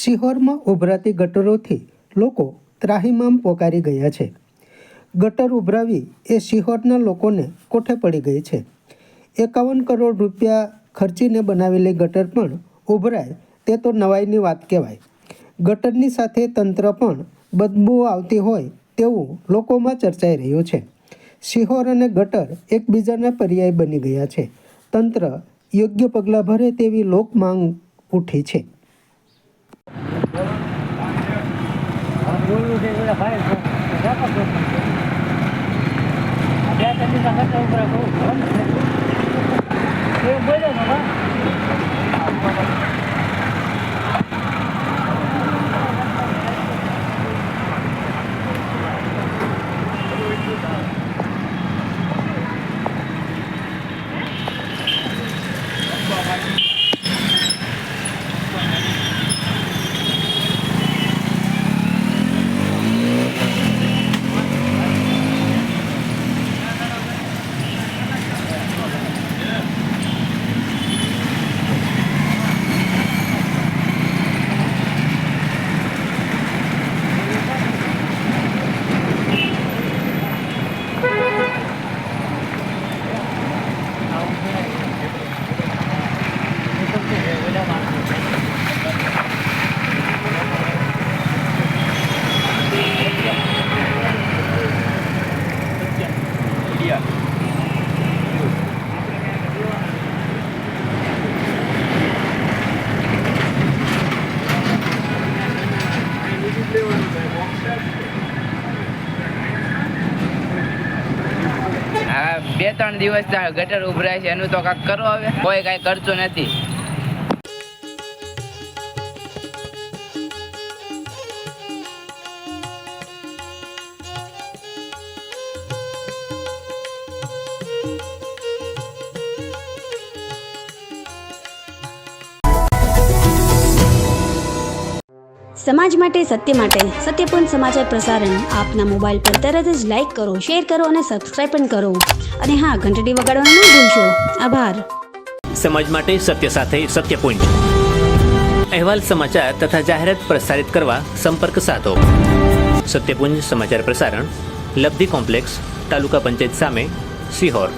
શિહોરમાં ઉભરાતી ગટરોથી લોકો ત્રાહિમામ પોકારી ગયા છે. ગટર ઉભરાવી એ શિહોરના લોકોને કોઠે પડી ગઈ છે. 51 કરોડ રૂપિયા ખર્ચીને બનાવેલી ગટર પણ ઉભરાય તે તો નવાઈની વાત કહેવાય. ગટરની સાથે તંત્ર પણ બદબૂ આવતી હોય તેવું લોકોમાં ચર્ચાઈ રહ્યું છે. શિહોર અને ગટર એકબીજાના પર્યાય બની ગયા છે. તંત્ર યોગ્ય પગલાં ભરે તેવી લોક માંગ ઉઠી છે. હા, 2-3 દિવસ ગટર ઉભરાય છે, એનું તો કાંઈક કરો. હવે કોઈ કાંઈ કરતું નથી. સમાજ માટે, સત્ય માટે, સત્યપૂર્ણ સમાચાર પ્રસારણ આપના મોબાઈલ પર તરત જ લાઈક કરો, શેર કરો અને સબસ્ક્રાઈબ પણ કરો. અને હા, ઘંટડી વગાડવાનું ન ભૂલશો. આભાર. સમાજ માટે સત્ય સાથે સત્યપૂર્ણ અહેવાલ, સમાચાર તથા જાહેરાત પ્રસારિત કરવા સંપર્ક સાધો. સત્યપુંજ સમાચાર પ્રસારણ, લબ્ધિ કોમ્પ્લેક્સ, તાલુકા પંચાયત સામે, શિહોર.